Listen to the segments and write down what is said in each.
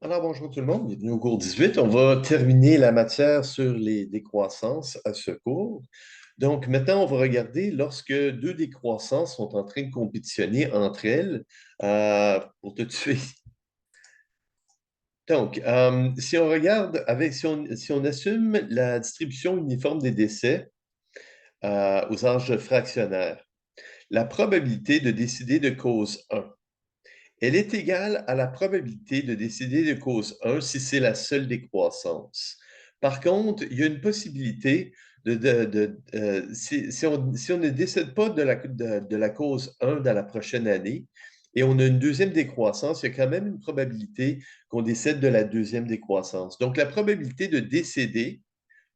Alors, bonjour tout le monde, bienvenue au cours 18. On va terminer la matière sur les décroissances à ce cours. Donc, maintenant, on va regarder lorsque deux décroissances sont en train de compétitionner entre elles pour te tuer. Donc, si on regarde avec, si on assume la distribution uniforme des décès aux âges fractionnaires, la probabilité de décider de cause 1, elle est égale à la probabilité de décider de cause 1 si c'est la seule décroissance. Par contre, il y a une possibilité si on ne décide pas de la cause 1 dans la prochaine année et on a une deuxième décroissance, il y a quand même une probabilité qu'on décède de la deuxième décroissance. Donc, la probabilité de décéder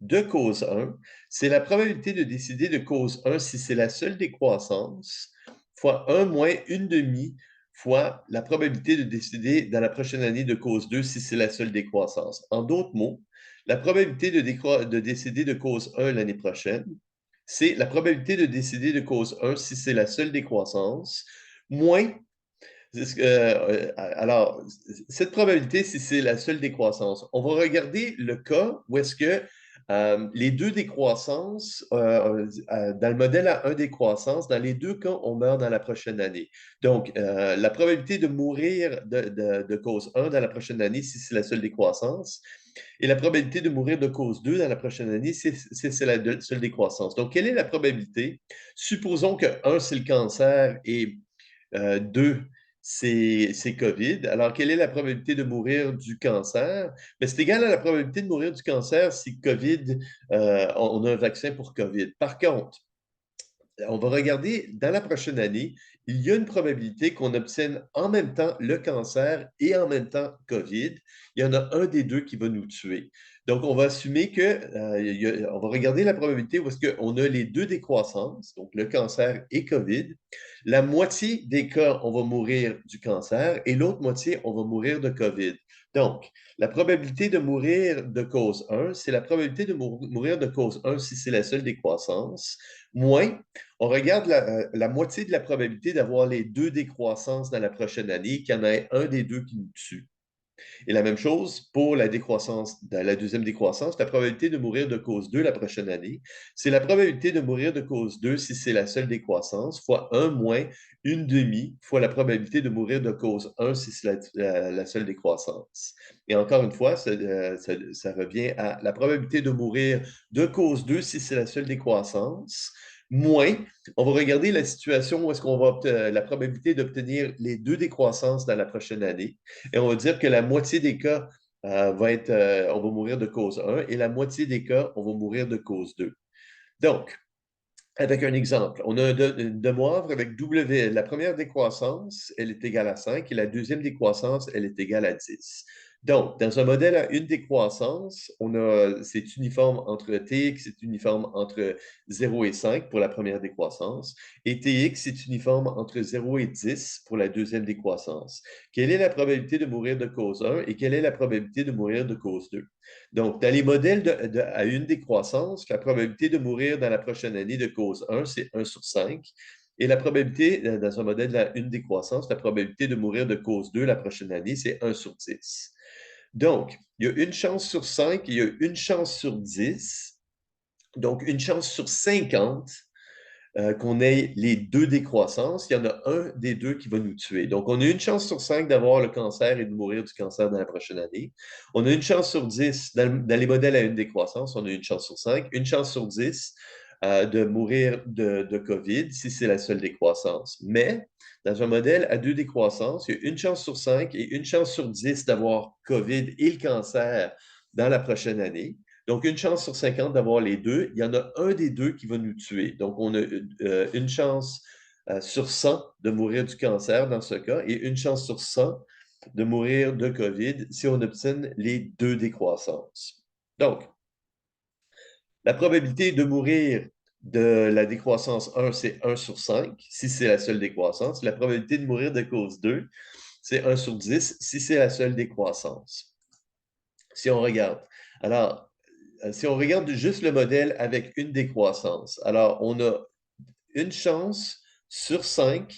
de cause 1, c'est la probabilité de décider de cause 1 si c'est la seule décroissance, fois 1 moins une demi fois la probabilité de décider dans la prochaine année de cause 2 si c'est la seule décroissance. En d'autres mots, la probabilité de décider de cause 1 l'année prochaine, c'est la probabilité de décider de cause 1 si c'est la seule décroissance, moins alors, cette probabilité, si c'est la seule décroissance, on va regarder le cas où est-ce que les deux décroissances, dans le modèle à 1 décroissance, dans les deux cas, on meurt dans la prochaine année. Donc, la probabilité de mourir de cause 1 dans la prochaine année, si c'est la seule décroissance, et la probabilité de mourir de cause 2 dans la prochaine année, si c'est la seule décroissance. Donc, quelle est la probabilité? Supposons que 1, c'est le cancer et 2, c'est COVID. Alors, quelle est la probabilité de mourir du cancer? Mais c'est égal à la probabilité de mourir du cancer si COVID, on a un vaccin pour COVID. Par contre, on va regarder dans la prochaine année, il y a une probabilité qu'on obtienne en même temps le cancer et en même temps COVID. Il y en a un des deux qui va nous tuer. Donc, on va assumer on va regarder la probabilité où est-ce qu'on a les deux décroissances, donc le cancer et COVID. La moitié des cas, on va mourir du cancer et l'autre moitié, on va mourir de COVID. Donc, la probabilité de mourir de cause 1, c'est la probabilité de mourir de cause 1 si c'est la seule décroissance, moins on regarde la moitié de la probabilité d'avoir les deux décroissances dans la prochaine année, qu'il y en ait un des deux qui nous tue. Et la même chose pour la décroissance, la deuxième décroissance, la probabilité de mourir de cause 2 la prochaine année, c'est la probabilité de mourir de cause 2 si c'est la seule décroissance, fois 1 moins une demi fois la probabilité de mourir de cause 1 si c'est la seule décroissance. Et encore une fois, ça revient à la probabilité de mourir de cause 2 si c'est la seule décroissance, moins on va regarder la situation où est-ce qu'on va la probabilité d'obtenir les deux décroissances dans la prochaine année. Et on va dire que la moitié des cas on va mourir de cause 1 et la moitié des cas, on va mourir de cause 2. Donc, avec un exemple, on a une demeure avec W. La première décroissance, elle est égale à 5 et la deuxième décroissance, elle est égale à 10. Donc, dans un modèle à une décroissance, c'est uniforme entre Tx, c'est uniforme entre 0 et 5 pour la première décroissance, et Tx, c'est uniforme entre 0 et 10 pour la deuxième décroissance. Quelle est la probabilité de mourir de cause 1 et quelle est la probabilité de mourir de cause 2? Donc, dans les modèles à une décroissance, la probabilité de mourir dans la prochaine année de cause 1, c'est 1 sur 5. Et la probabilité, dans un modèle à une décroissance, la probabilité de mourir de cause 2 la prochaine année, c'est 1 sur 10. Donc, il y a une chance sur 5, il y a une chance sur 10, donc une chance sur 50 qu'on ait les deux décroissances, il y en a un des deux qui va nous tuer. Donc, on a une chance sur 5 d'avoir le cancer et de mourir du cancer dans la prochaine année. On a une chance sur 10, dans les modèles à une décroissance, on a une chance sur 5, une chance sur 10 de mourir de COVID si c'est la seule décroissance. Mais dans un modèle à deux décroissances, il y a une chance sur 5 et une chance sur 10 d'avoir COVID et le cancer dans la prochaine année. Donc, une chance sur 50 d'avoir les deux. Il y en a un des deux qui va nous tuer. Donc, on a une chance sur 100 de mourir du cancer dans ce cas et une chance sur 100 de mourir de COVID si on obtient les deux décroissances. Donc, la probabilité de mourir de la décroissance 1, c'est 1 sur 5, si c'est la seule décroissance. La probabilité de mourir de cause 2, c'est 1 sur 10, si c'est la seule décroissance. Si on regarde. Alors, si on regarde juste le modèle avec une décroissance, alors on a une chance sur 5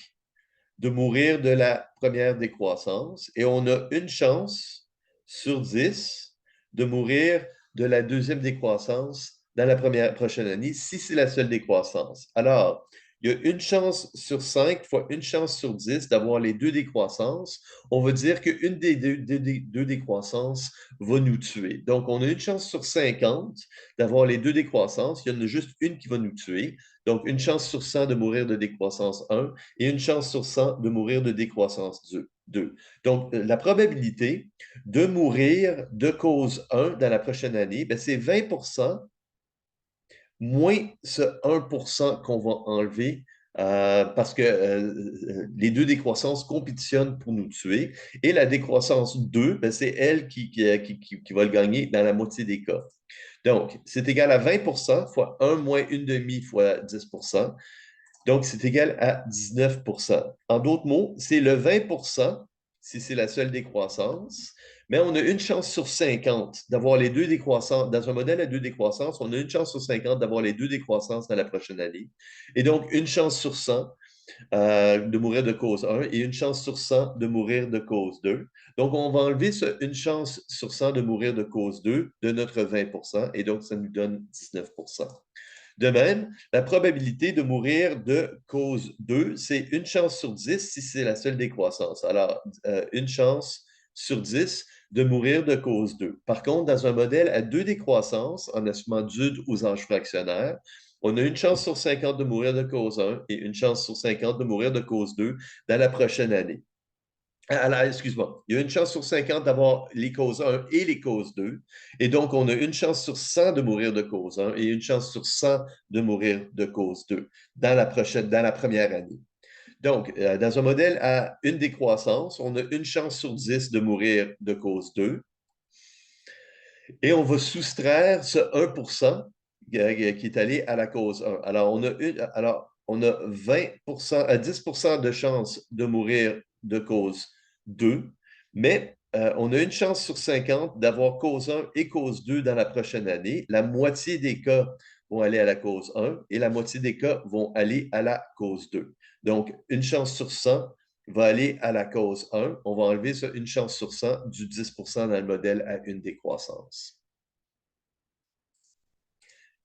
de mourir de la première décroissance et on a une chance sur 10 de mourir de la deuxième décroissance dans la prochaine année, si c'est la seule décroissance. Alors, il y a une chance sur 5 fois une chance sur 10 d'avoir les deux décroissances. On va dire qu'une des deux décroissances va nous tuer. Donc, on a une chance sur 50 d'avoir les deux décroissances. Il y en a juste une qui va nous tuer. Donc, une chance sur 100 de mourir de décroissance 1 et une chance sur 100 de mourir de décroissance 2. Donc, la probabilité de mourir de cause 1 dans la prochaine année, ben, c'est 20% moins ce 1% qu'on va enlever parce que les deux décroissances compétitionnent pour nous tuer. Et la décroissance 2, ben, c'est elle qui va le gagner dans la moitié des cas. Donc, c'est égal à 20% fois 1 moins 1 demi fois 10%. Donc, c'est égal à 19%. En d'autres mots, c'est le 20% si c'est la seule décroissance, mais on a une chance sur 50 d'avoir les deux décroissances. Dans un modèle à deux décroissances, on a une chance sur 50 d'avoir les deux décroissances dans la prochaine année. Et donc, une chance sur 100 de mourir de cause 1 et une chance sur 100 de mourir de cause 2. Donc, on va enlever une chance sur 100 de mourir de cause 2 de notre 20% et donc ça nous donne 19%. De même, la probabilité de mourir de cause 2, c'est une chance sur 10 si c'est la seule décroissance. Alors, une chance sur 10 de mourir de cause 2. Par contre, dans un modèle à deux décroissances, en assumant d'ude aux âges fractionnaires, on a une chance sur 50 de mourir de cause 1 et une chance sur 50 de mourir de cause 2 dans la prochaine année. Alors, excuse-moi, il y a une chance sur 50 d'avoir les causes 1 et les causes 2. Et donc, on a une chance sur 100 de mourir de cause 1 et une chance sur 100 de mourir de cause 2 dans la première année. Donc, dans un modèle à une décroissance, on a une chance sur 10 de mourir de cause 2 et on va soustraire ce 1% qui est allé à la cause 1. Alors, on a 20%, à 10% de chance de mourir de cause 2, mais on a une chance sur 50 d'avoir cause 1 et cause 2 dans la prochaine année. La moitié des cas vont aller à la cause 1 et la moitié des cas vont aller à la cause 2. Donc, une chance sur 100 va aller à la cause 1. On va enlever ça, une chance sur 100 du 10% dans le modèle à une décroissance.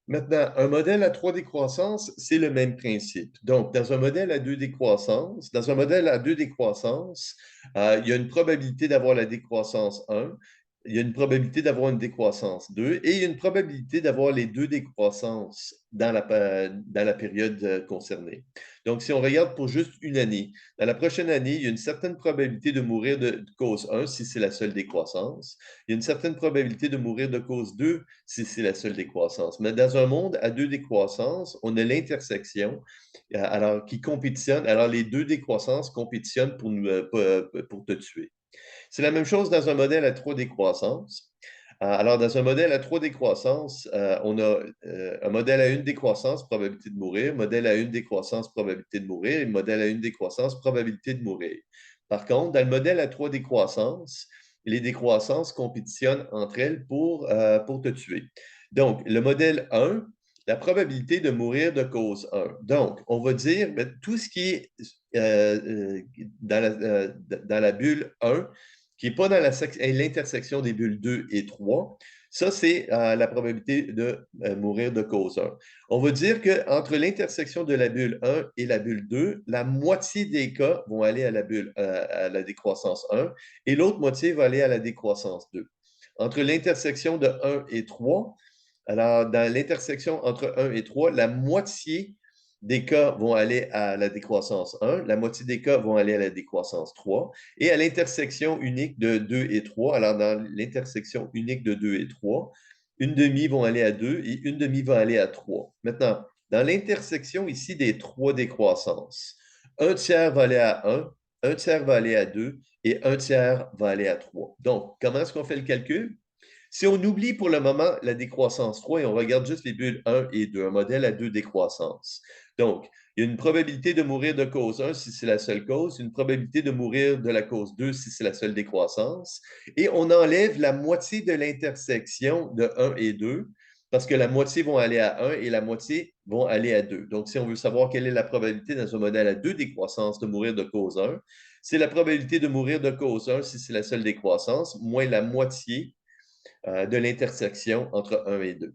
Maintenant, un modèle à trois décroissances, c'est le même principe. Donc, dans un modèle à deux décroissances, il y a une probabilité d'avoir la décroissance 1, il y a une probabilité d'avoir une décroissance 2 et il y a une probabilité d'avoir les deux décroissances dans la période concernée. Donc, si on regarde pour juste une année, dans la prochaine année, il y a une certaine probabilité de mourir de cause 1 si c'est la seule décroissance. Il y a une certaine probabilité de mourir de cause 2 si c'est la seule décroissance. Mais dans un monde à deux décroissances, on a l'intersection alors, qui compétitionne. Alors, les deux décroissances compétitionnent pour te tuer. C'est la même chose dans un modèle à trois décroissances. Alors, dans un modèle à trois décroissances, on a un modèle à une décroissance, probabilité de mourir, modèle à une décroissance, probabilité de mourir, et modèle à une décroissance, probabilité de mourir. Par contre, dans le modèle à trois décroissances, les décroissances compétitionnent entre elles pour te tuer. Donc, le modèle 1, la probabilité de mourir de cause 1. Donc, on va dire tout ce qui est dans la bulle 1, qui n'est pas dans l'intersection des bulles 2 et 3, ça, c'est la probabilité de mourir de cause 1. On va dire qu'entre l'intersection de la bulle 1 et la bulle 2, la moitié des cas vont aller à la décroissance 1 et l'autre moitié va aller à la décroissance 2. Entre l'intersection de 1 et 3, alors dans l'intersection entre 1 et 3, la moitié des cas vont aller à la décroissance 1, la moitié des cas vont aller à la décroissance 3, et à l'intersection unique de 2 et 3, alors dans l'intersection unique de 2 et 3, une demi vont aller à 2 et une demi va aller à 3. Maintenant, dans l'intersection ici des trois décroissances, un tiers va aller à 1 tiers va aller à 2 et un tiers va aller à 3. Donc, comment est-ce qu'on fait le calcul? Si on oublie pour le moment la décroissance 3 et on regarde juste les bulles 1 et 2, un modèle à deux décroissances. Donc, il y a une probabilité de mourir de cause 1 si c'est la seule cause, une probabilité de mourir de la cause 2 si c'est la seule décroissance, et on enlève la moitié de l'intersection de 1 et 2 parce que la moitié vont aller à 1 et la moitié vont aller à 2. Donc, si on veut savoir quelle est la probabilité dans un modèle à deux décroissances de mourir de cause 1, c'est la probabilité de mourir de cause 1 si c'est la seule décroissance, moins la moitié de l'intersection entre 1 et 2.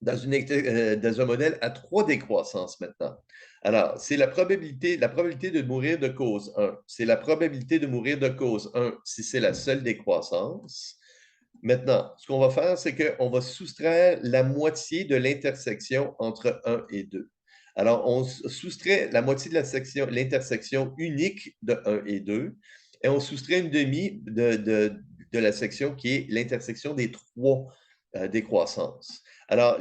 Dans un modèle à 3 décroissances maintenant. Alors, c'est la probabilité de mourir de cause 1. C'est la probabilité de mourir de cause 1 si c'est la seule décroissance. Maintenant, ce qu'on va faire, c'est qu'on va soustraire la moitié de l'intersection entre 1 et 2. Alors, on soustrait la moitié de l'intersection unique de 1 et 2, et on soustrait une demi de la section qui est l'intersection des 3 décroissances. Alors,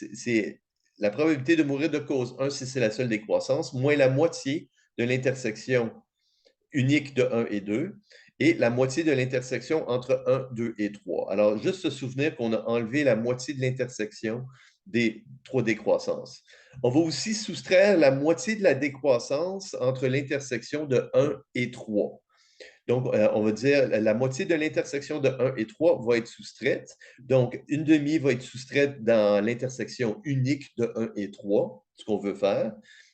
c'est la probabilité de mourir de cause 1 si c'est la seule décroissance, moins la moitié de l'intersection unique de 1 et 2, et la moitié de l'intersection entre 1, 2 et 3. Alors, juste se souvenir qu'on a enlevé la moitié de l'intersection des 3 décroissances. On va aussi soustraire la moitié de la décroissance entre l'intersection de 1 et 3. Donc, on va dire la moitié de l'intersection de 1 et 3 va être soustraite. Donc, une demi va être soustraite dans l'intersection unique de 1 et 3, ce qu'on veut faire.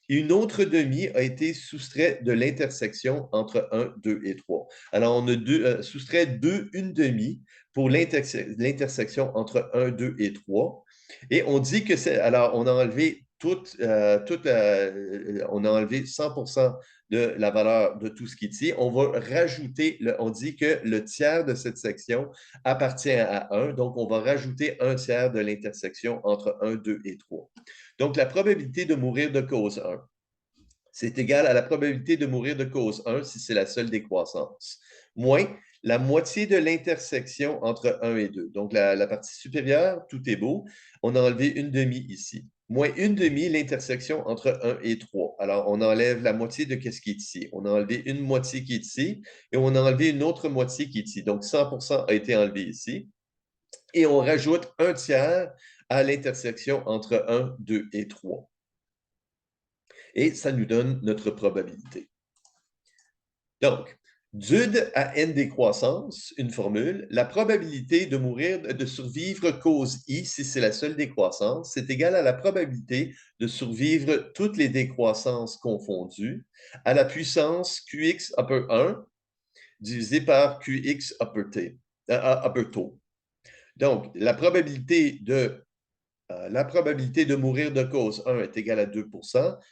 Et une autre demi a été soustraite de l'intersection entre 1, 2 et 3. Alors, on a soustrait une demi pour l'intersection entre 1, 2 et 3. Et on dit que c'est. Alors, on a enlevé on a enlevé 100% de la valeur de tout ce qui est ici. On va rajouter, on dit que le tiers de cette section appartient à 1, donc on va rajouter un tiers de l'intersection entre 1, 2 et 3. Donc, la probabilité de mourir de cause 1, c'est égal à la probabilité de mourir de cause 1 si c'est la seule décroissance, moins la moitié de l'intersection entre 1 et 2. Donc, la partie supérieure, tout est beau. On a enlevé une demi ici. Moins une demi, l'intersection entre 1 et 3. Alors, on enlève la moitié de ce qui est ici. On a enlevé une moitié qui est ici et on a enlevé une autre moitié qui est ici. Donc, 100% a été enlevé ici. Et on rajoute un tiers à l'intersection entre 1, 2 et 3. Et ça nous donne notre probabilité. Donc, due à n décroissance, une formule, la probabilité de mourir, de survivre cause I, si c'est la seule décroissance, c'est égal à la probabilité de survivre toutes les décroissances confondues à la puissance Qx upper 1 divisé par Qx upper tau. Donc, la probabilité de mourir de cause 1 est égale à 2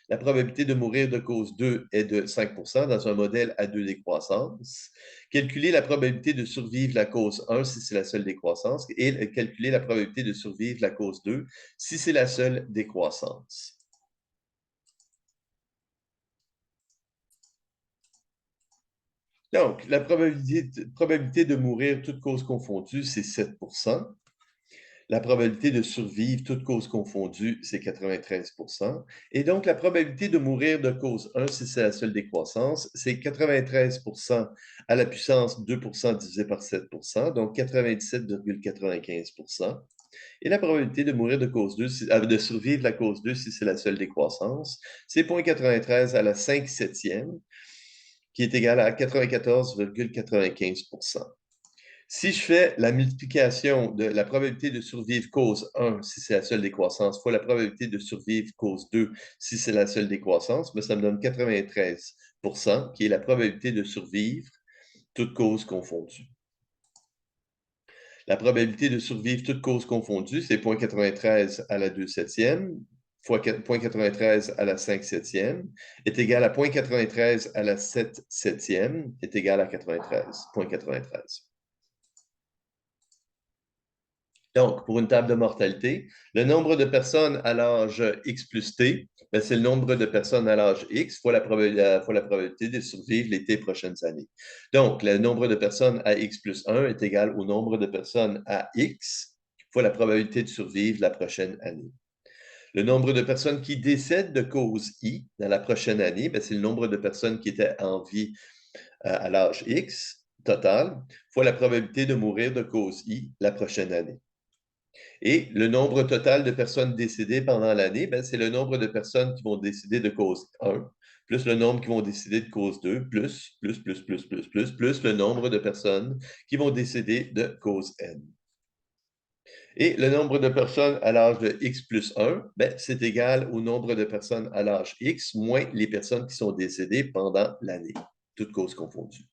La probabilité de mourir de cause 2 est de 5 dans un modèle à 2 décroissances. Calculer la probabilité de survivre la cause 1 si c'est la seule décroissance et calculer la probabilité de survivre la cause 2 si c'est la seule décroissance. Donc, la probabilité de mourir, toutes causes confondues, c'est 7 La probabilité de survivre, toutes causes confondues, c'est 93 Et donc, la probabilité de mourir de cause 1, si c'est la seule décroissance, c'est 93 à la puissance 2 divisé par 7 donc 97,95 Et la probabilité de mourir de cause 2, de survivre la cause 2, si c'est la seule décroissance, c'est 0,93 à la 5 septième, qui est égal à 94,95 Si je fais la multiplication de la probabilité de survivre cause 1 si c'est la seule décroissance fois la probabilité de survivre cause 2 si c'est la seule décroissance, mais ça me donne 93 qui est la probabilité de survivre toutes causes confondues. La probabilité de survivre toutes causes confondues, c'est 0,93 à la 2 septième fois 0,93 à la 5 septième est égal à 0,93 à la 7 septième est égal à 0,93. Donc, pour une table de mortalité, le nombre de personnes à l'âge X plus T, ben, c'est le nombre de personnes à l'âge X fois la probabilité de survivre les T prochaines années. Donc, le nombre de personnes à X plus 1 est égal au nombre de personnes à X fois la probabilité de survivre la prochaine année. Le nombre de personnes qui décèdent de cause I dans la prochaine année, ben, c'est le nombre de personnes qui étaient en vie à l'âge X total fois la probabilité de mourir de cause I la prochaine année. Et le nombre total de personnes décédées pendant l'année, ben, c'est le nombre de personnes qui vont décéder de cause 1, plus le nombre qui vont décéder de cause 2, plus le nombre de personnes qui vont décéder de cause N. Et le nombre de personnes à l'âge de X plus 1, ben, c'est égal au nombre de personnes à l'âge X moins les personnes qui sont décédées pendant l'année, toutes causes confondues.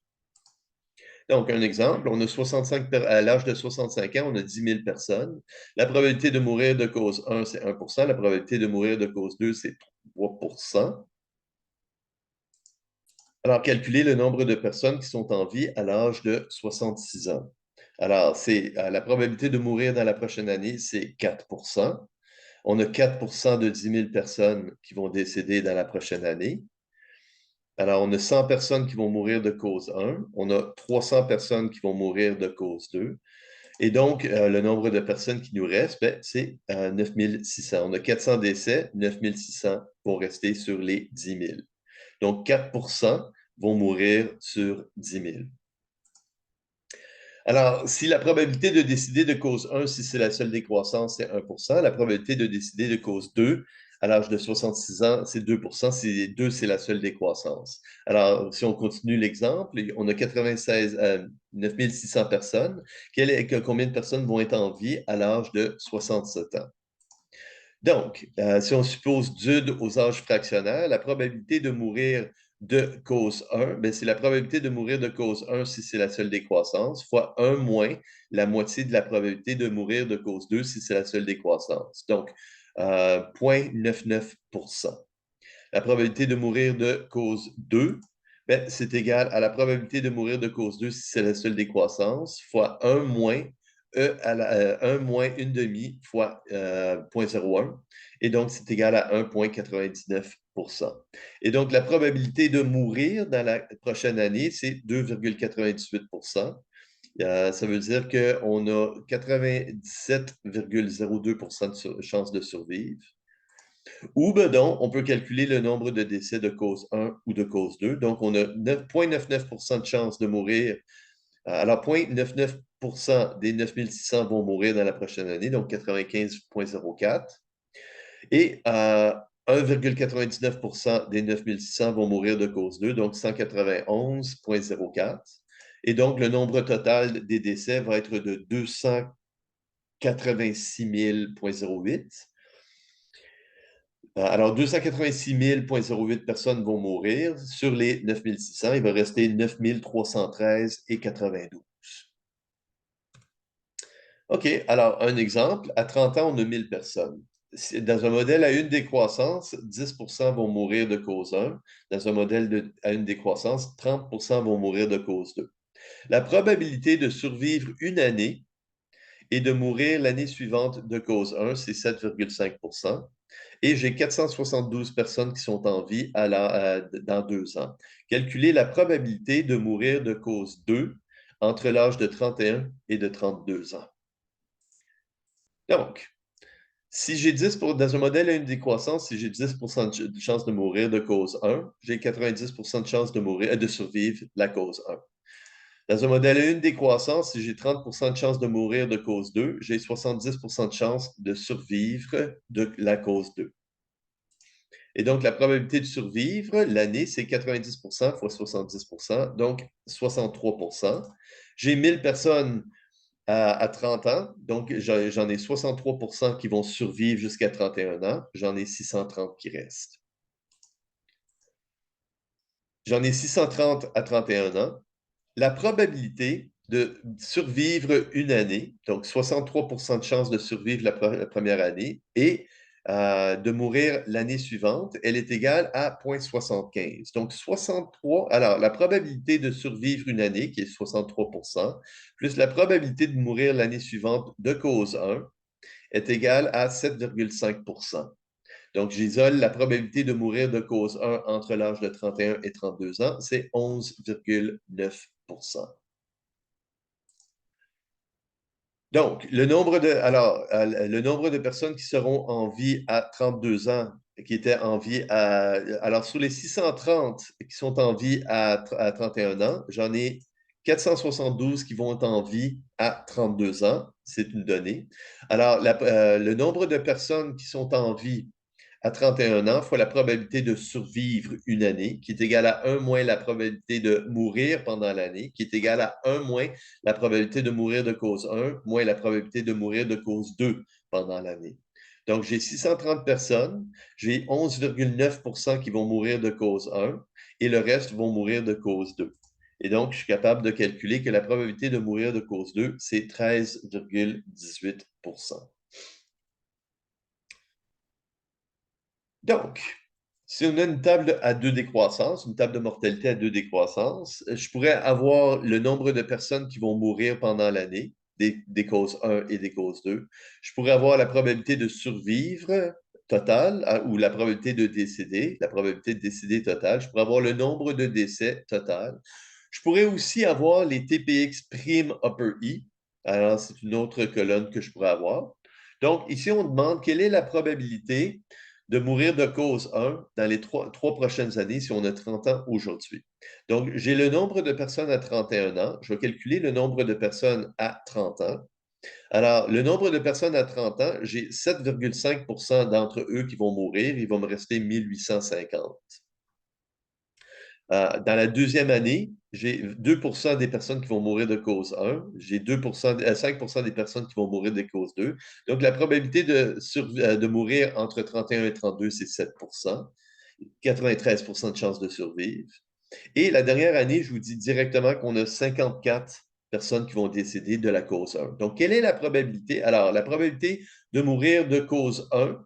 Donc, un exemple, on a 65, à l'âge de 65 ans, on a 10 000 personnes. La probabilité de mourir de cause 1, c'est 1 %. La probabilité de mourir de cause 2, c'est 3 %. Alors, calculer le nombre de personnes qui sont en vie à l'âge de 66 ans. Alors, c'est la probabilité de mourir dans la prochaine année, c'est 4 %. On a 4 % de 10 000 personnes qui vont décéder dans la prochaine année. Alors, on a 100 personnes qui vont mourir de cause 1. On a 300 personnes qui vont mourir de cause 2. Et donc, le nombre de personnes qui nous restent, ben, c'est 9 600. On a 400 décès, 9 600 vont rester sur les 10 000. Donc, 4 % vont mourir sur 10 000. Alors, si la probabilité de décider de cause 1, si c'est la seule décroissance, c'est 1 %, la probabilité de décider de cause 2 à l'âge de 66 ans, c'est 2 %. Si 2, c'est la seule décroissance. Alors, si on continue l'exemple, on a 9 600 personnes. Combien de personnes vont être en vie à l'âge de 67 ans? Donc, si on suppose DUD aux âges fractionnaires, la probabilité de mourir de cause 1, ben, c'est la probabilité de mourir de cause 1 si c'est la seule décroissance, fois 1 moins la moitié de la probabilité de mourir de cause 2 si c'est la seule décroissance. Donc, 0,99 %. La probabilité de mourir de cause 2, ben, c'est égal à la probabilité de mourir de cause 2 si c'est la seule décroissance, fois 1 moins 1 moins 1 demi fois 0,01. Et donc, c'est égal à 1,99 %. Et donc, la probabilité de mourir dans la prochaine année, c'est 2,98 %. Ça veut dire qu'on a 97,02 % de chance de survivre. Ou ben donc, on peut calculer le nombre de décès de cause 1 ou de cause 2. Donc, on a 9,99 % de chance de mourir. Alors, 0,99 % des 9 600 vont mourir dans la prochaine année, donc 95,04. Et 1,99 % des 9 600 vont mourir de cause 2, donc 191,04. Et donc, le nombre total des décès va être de 286 000,08. Alors, 286 000,08 personnes vont mourir. Sur les 9 600, il va rester 9 313,92. OK, alors un exemple, à 30 ans, on a 1000 personnes. Dans un modèle à une décroissance, 10 % vont mourir de cause 1. Dans un modèle à une décroissance, 30 % vont mourir de cause 2. La probabilité de survivre une année et de mourir l'année suivante de cause 1, c'est 7,5 %. Et j'ai 472 personnes qui sont en vie dans 2 ans. Calculez la probabilité de mourir de cause 2 entre l'âge de 31 et de 32 ans. Donc, si j'ai 10 dans un modèle à une décroissance, si j'ai 10 % de chance de mourir de cause 1, j'ai 90 % de chance de survivre la cause 1. Dans un modèle à une décroissance, si j'ai 30 % de chance de mourir de cause 2, j'ai 70 % de chance de survivre de la cause 2. Et donc, la probabilité de survivre l'année, c'est 90 % fois 70 %, donc 63 %. J'ai 1000 personnes à 30 ans, donc j'en ai 63 % qui vont survivre jusqu'à 31 ans. J'en ai 630 qui restent. J'en ai 630 à 31 ans. La probabilité de survivre une année, donc 63 % de chance de survivre la première année, et de mourir l'année suivante, elle est égale à 0,75. Donc 63, alors la probabilité de survivre une année, qui est 63 %, plus la probabilité de mourir l'année suivante de cause 1, est égale à 7,5 %. Donc, j'isole la probabilité de mourir de cause 1 entre l'âge de 31 et 32 ans, c'est 11,9 %. Donc, le nombre de personnes qui seront en vie à 32 ans, qui étaient en vie alors, sur les 630 qui sont en vie à 31 ans, j'en ai 472 qui vont être en vie à 32 ans. C'est une donnée. Alors, le nombre de personnes qui sont en vie à 31 ans fois la probabilité de survivre une année, qui est égale à 1 moins la probabilité de mourir pendant l'année, qui est égale à 1 moins la probabilité de mourir de cause 1, moins la probabilité de mourir de cause 2 pendant l'année. Donc, j'ai 630 personnes, j'ai 11,9 qui vont mourir de cause 1 et le reste vont mourir de cause 2. Et donc, je suis capable de calculer que la probabilité de mourir de cause 2, c'est 13,18 Donc, si on a une table à deux décroissances, une table de mortalité à deux décroissances, je pourrais avoir le nombre de personnes qui vont mourir pendant l'année, des causes 1 et des causes 2. Je pourrais avoir la probabilité de survivre totale ou la probabilité de décéder, la probabilité de décéder totale. Je pourrais avoir le nombre de décès total. Je pourrais aussi avoir les TPX prime upper I. Alors, c'est une autre colonne que je pourrais avoir. Donc, ici, on demande quelle est la probabilité de mourir de cause 1 dans les trois prochaines années si on a 30 ans aujourd'hui. Donc, j'ai le nombre de personnes à 31 ans. Je vais calculer le nombre de personnes à 30 ans. Alors, le nombre de personnes à 30 ans, j'ai 7,5 d'entre eux qui vont mourir. Il va me rester 1850. Dans la deuxième année, j'ai 2 des personnes qui vont mourir de cause 1, j'ai 5 des personnes qui vont mourir de cause 2. Donc, la probabilité de mourir entre 31 et 32, c'est 7 93 de chances de survivre. Et la dernière année, je vous dis directement qu'on a 54 personnes qui vont décéder de la cause 1. Donc, quelle est la probabilité? Alors, la probabilité de mourir de cause 1,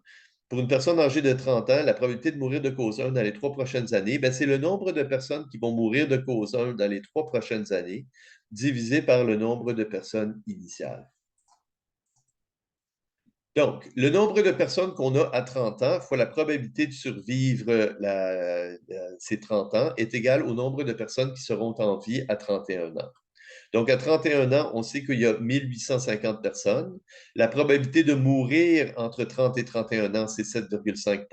pour une personne âgée de 30 ans, la probabilité de mourir de cause 1 dans les 3 prochaines années, c'est le nombre de personnes qui vont mourir de cause 1 dans les 3 prochaines années divisé par le nombre de personnes initiales. Donc, le nombre de personnes qu'on a à 30 ans fois la probabilité de survivre ces 30 ans est égal au nombre de personnes qui seront en vie à 31 ans. Donc, à 31 ans, on sait qu'il y a 1850 personnes. La probabilité de mourir entre 30 et 31 ans, c'est 7,5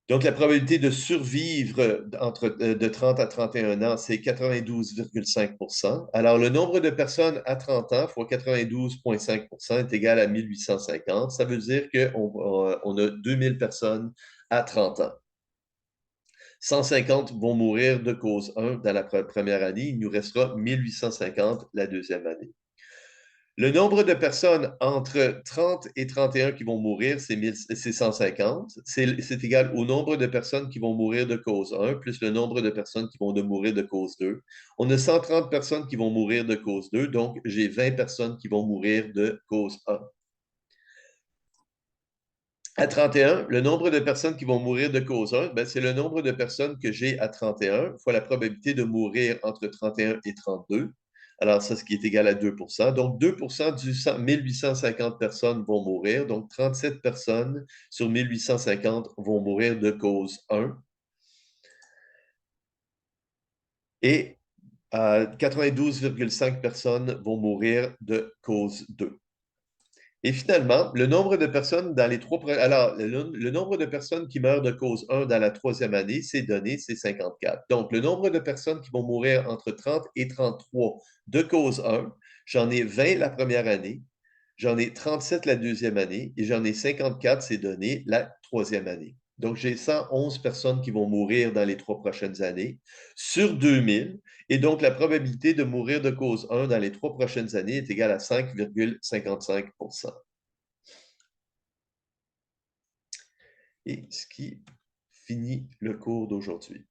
Donc, la probabilité de survivre de 30 à 31 ans, c'est 92,5 Alors, le nombre de personnes à 30 ans fois 92,5 est égal à 1850. Ça veut dire qu'on a 2000 personnes à 30 ans. 150 vont mourir de cause 1 dans la première année. Il nous restera 1850 la deuxième année. Le nombre de personnes entre 30 et 31 qui vont mourir, c'est 150. C'est égal au nombre de personnes qui vont mourir de cause 1 plus le nombre de personnes qui vont mourir de cause 2. On a 130 personnes qui vont mourir de cause 2, donc j'ai 20 personnes qui vont mourir de cause 1. À 31, le nombre de personnes qui vont mourir de cause 1, c'est le nombre de personnes que j'ai à 31 fois la probabilité de mourir entre 31 et 32. Alors, ça, ce qui est égal à 2 Donc, 2 du 1850 personnes vont mourir. Donc, 37 personnes sur 1850 vont mourir de cause 1. Et 92,5 personnes vont mourir de cause 2. Et finalement, le nombre de personnes dans les alors, le nombre de personnes qui meurent de cause 1 dans la troisième année, c'est donné, c'est 54. Donc, le nombre de personnes qui vont mourir entre 30 et 33 de cause 1, j'en ai 20 la première année, j'en ai 37 la deuxième année et j'en ai 54, c'est donné, la troisième année. Donc, j'ai 111 personnes qui vont mourir dans les 3 prochaines années sur 2000. Et donc, la probabilité de mourir de cause 1 dans les 3 prochaines années est égale à 5,55 Et ce qui finit le cours d'aujourd'hui.